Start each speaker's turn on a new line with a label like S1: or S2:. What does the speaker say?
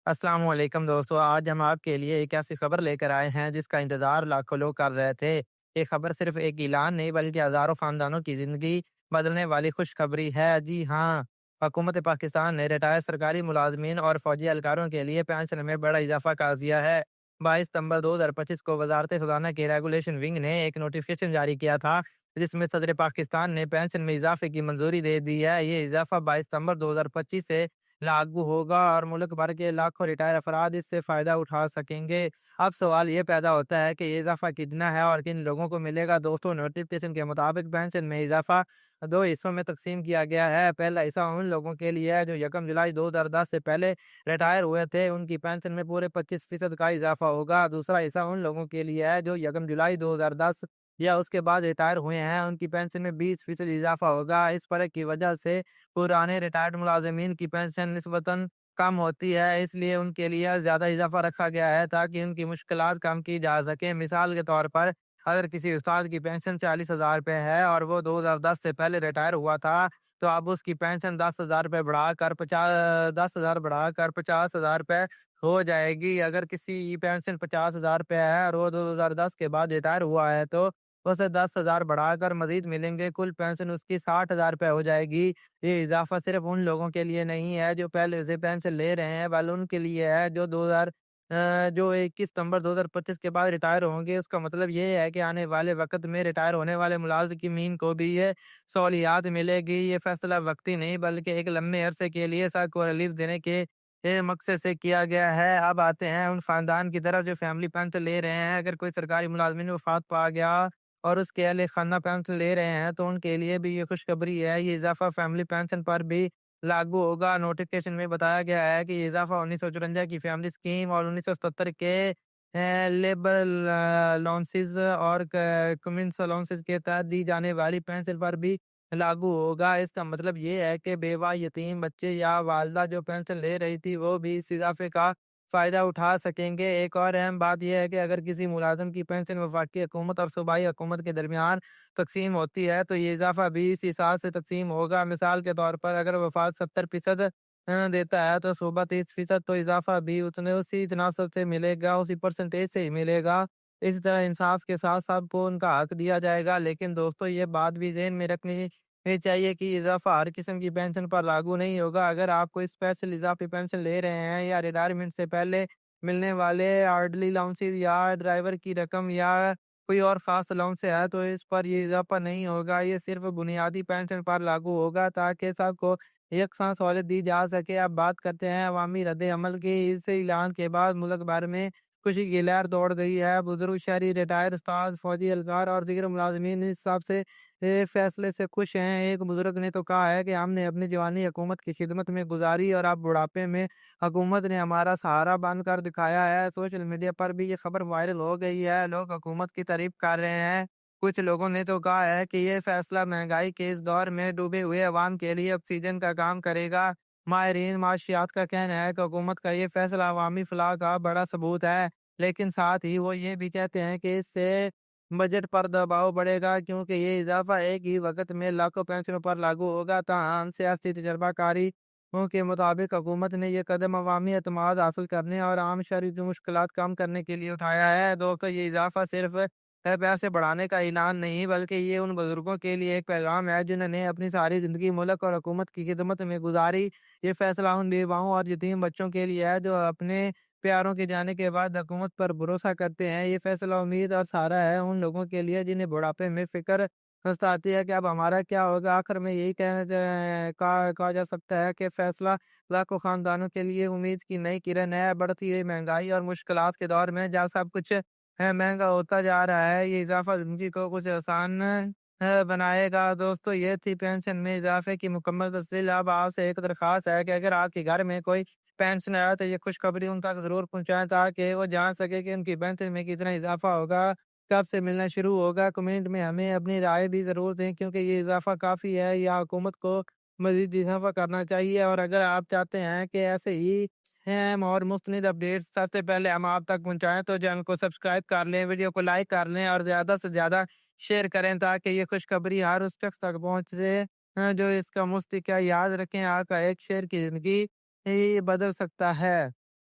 S1: السلام علیکم دوستو، آج ہم آپ کے لیے ایک ایسی خبر لے کر آئے ہیں جس کا انتظار لاکھوں لوگ کر رہے تھے۔ یہ خبر صرف ایک اعلان نہیں بلکہ ہزاروں خاندانوں کی زندگی بدلنے والی خوشخبری ہے۔ جی ہاں، حکومت پاکستان نے ریٹائر سرکاری ملازمین اور فوجی اہلکاروں کے لیے پینشن میں بڑا اضافہ کر دیا ہے۔ 22 ستمبر 2025 کو وزارت خزانہ کی ریگولیشن ونگ نے ایک نوٹیفکیشن جاری کیا تھا جس میں صدر پاکستان نے پینشن میں اضافے کی منظوری دے دی ہے۔ یہ اضافہ 22 ستمبر 2025 سے لاگو ہوگا اور ملک بھر کے لاکھوں ریٹائر افراد اس سے فائدہ اٹھا سکیں گے۔ اب سوال یہ پیدا ہوتا ہے کہ یہ اضافہ کتنا ہے اور کن لوگوں کو ملے گا۔ دوستوں، نوٹیفکیشن کے مطابق پینشن میں اضافہ دو حصوں میں تقسیم کیا گیا ہے۔ پہلا حصہ ان لوگوں کے لیے ہے جو 1 جولائی 2010 سے پہلے ریٹائر ہوئے تھے، ان کی پینشن میں پورے 25% کا اضافہ ہوگا۔ دوسرا حصہ ان لوگوں کے لیے ہے جو 1 جولائی 2010 یا اس کے بعد ریٹائر ہوئے ہیں، ان کی پینشن میں 20% اضافہ ہوگا۔ اس فرق کی وجہ سے پرانے ریٹائرڈ ملازمین کی پینشن نسبتاً کم ہوتی ہے، اس لیے ان کے لیے زیادہ اضافہ رکھا گیا ہے تاکہ ان کی مشکلات کم کی جا سکیں۔ مثال کے طور پر اگر کسی استاد کی پینشن 40,000 روپے ہے اور وہ 2010 سے پہلے ریٹائر ہوا تھا تو اب اس کی پینشن 10,000 روپے بڑھا کر 50,000 روپے ہو جائے گی۔ اگر کسی کی پینشن 50,000 روپے ہے اور وہ 2010 کے بعد ریٹائر ہوا ہے تو اسے 10,000 بڑھا کر مزید ملیں گے، کل پینشن اس کی 60,000 روپے ہو جائے گی۔ یہ اضافہ صرف ان لوگوں کے لیے نہیں ہے جو پہلے سے پینشن لے رہے ہیں بلکہ ان کے لیے ہے جو 21 ستمبر 2025 کے بعد ریٹائر ہوں گے۔ اس کا مطلب یہ ہے کہ آنے والے وقت میں ریٹائر ہونے والے ملازمین کو بھی یہ سہولیات ملے گی۔ یہ فیصلہ وقتی نہیں بلکہ ایک لمبے عرصے کے لیے سب کو ریلیف دینے کے مقصد سے کیا گیا ہے۔ اب آتے ہیں ان خاندان کی طرف جو فیملی پینشن لے رہے ہیں۔ اگر کوئی سرکاری ملازمین وفات پا گیا اور اس کے اہل خانہ پینشن لے رہے ہیں تو ان کے لیے بھی یہ خوشخبری ہے، یہ اضافہ فیملی پینشن پر بھی لاگو ہوگا۔ نوٹیفکیشن میں بتایا گیا ہے کہ یہ اضافہ 1954 کی فیملی اسکیم اور 1977 کے لیبر الاؤنسز اور کمنس الاؤنسز کے تحت دی جانے والی پینشن پر بھی لاگو ہوگا۔ اس کا مطلب یہ ہے کہ بیوہ، یتیم بچے یا والدہ جو پینشن لے رہی تھی وہ بھی اس اضافے کا فائدہ اٹھا سکیں گے۔ ایک اور اہم بات یہ ہے کہ اگر کسی ملازم کی پینشن وفاقی حکومت اور صوبائی حکومت کے درمیان تقسیم ہوتی ہے تو یہ اضافہ بھی اس حساب سے تقسیم ہوگا۔ مثال کے طور پر اگر وفاق 70% دیتا ہے تو صوبہ 30%، تو اضافہ بھی اسی تناسب سے ملے گا، اسی پرسنٹیج سے ہی ملے گا۔ اسی طرح انصاف کے ساتھ سب کو ان کا حق دیا جائے گا۔ لیکن دوستو، یہ بات بھی ذہن میں رکھنی چاہیے کہ اضافہ ہر قسم کی پینشن پر لاگو نہیں ہوگا۔ اگر آپ کوئی اسپیشل اضافی پینشن لے رہے ہیں یا ریٹائرمنٹ سے پہلے ملنے والے آرڈرلی الاؤنسز یا ڈرائیور کی رقم یا کوئی اور خاص الاؤنس ہے تو اس پر یہ اضافہ نہیں ہوگا۔ یہ صرف بنیادی پینشن پر لاگو ہوگا تاکہ سب کو یکساں سہولت دی جا سکے۔ اب بات کرتے ہیں عوامی رد عمل کی۔ اس اعلان کے بعد ملک بھر میں خوشی کی لہر دوڑ گئی ہے۔ بزرگ، شہری، ریٹائر استاد، فوجی اہلکار اور دیگر ملازمین اس حساب سے فیصلے سے خوش ہیں۔ ایک بزرگ نے تو کہا ہے کہ ہم نے اپنی جوانی حکومت کی خدمت میں گزاری اور اب بڑھاپے میں حکومت نے ہمارا سہارا بن کر دکھایا ہے۔ سوشل میڈیا پر بھی یہ خبر وائرل ہو گئی ہے، لوگ حکومت کی تعریف کر رہے ہیں۔ کچھ لوگوں نے تو کہا ہے کہ یہ فیصلہ مہنگائی کے اس دور میں ڈوبے ہوئے عوام کے لیے آکسیجن کا کام کرے گا۔ ماہرین معاشیات کا کہنا ہے کہ حکومت کا یہ فیصلہ عوامی فلاح کا بڑا ثبوت ہے، لیکن ساتھ ہی وہ یہ بھی کہتے ہیں کہ اس سے بجٹ پر دباؤ بڑھے گا کیونکہ یہ اضافہ ایک ہی وقت میں لاکھوں پینشنوں پر لاگو ہوگا۔ تاہم سیاسی تجربہ کاری کے مطابق حکومت نے یہ قدم عوامی اعتماد حاصل کرنے اور عام شہری کی مشکلات کم کرنے کے لیے اٹھایا ہے۔ دوستو، یہ اضافہ صرف پیسے بڑھانے کا اعلان نہیں بلکہ یہ ان بزرگوں کے لیے ایک پیغام ہے جنہوں نے اپنی ساری زندگی ملک اور حکومت کی خدمت میں گزاری۔ یہ فیصلہ ان بیواؤں اور یتیم بچوں کے لیے ہے جو اپنے پیاروں کے جانے کے بعد حکومت پر بھروسہ کرتے ہیں۔ یہ فیصلہ امید اور سہارا ہے ان لوگوں کے لیے جنہیں بڑھاپے میں فکر ستاتی ہے کہ اب ہمارا کیا ہوگا۔ آخر میں یہی کہا جا سکتا ہے کہ فیصلہ لاکھوں خاندانوں کے لیے امید کی نئی کرن ہے۔ بڑھتی ہوئی مہنگائی اور مشکلات کے دور میں جہاں سب کچھ مہنگا ہوتا جا رہا ہے، یہ اضافہ زندگی کو کچھ آسان بنائے گا۔ دوستو، یہ تھی پینشن میں اضافے کی مکمل تفصیل۔ اب آپ سے ایک درخواست ہے کہ اگر آپ کے گھر میں کوئی پینشن ہے تو یہ خوشخبری ان تک ضرور پہنچائیں تاکہ وہ جان سکے کہ ان کی پینشن میں کتنا اضافہ ہوگا، کب سے ملنا شروع ہوگا۔ کمنٹ میں ہمیں اپنی رائے بھی ضرور دیں کیونکہ یہ اضافہ کافی ہے یا حکومت کو مزید اضافہ کرنا چاہیے۔ اور اگر آپ چاہتے ہیں کہ ایسے ہی اہم اور مستند اپڈیٹس سب سے پہلے ہم آپ تک پہنچائیں تو چینل کو سبسکرائب کر لیں، ویڈیو کو لائک کر لیں اور زیادہ سے زیادہ شیئر کریں تاکہ یہ خوشخبری ہر اس شخص تک پہنچے جو اس کا مستحق ہے۔ یاد رکھیں، آپ کا ایک شیئر کی زندگی بدل سکتا ہے۔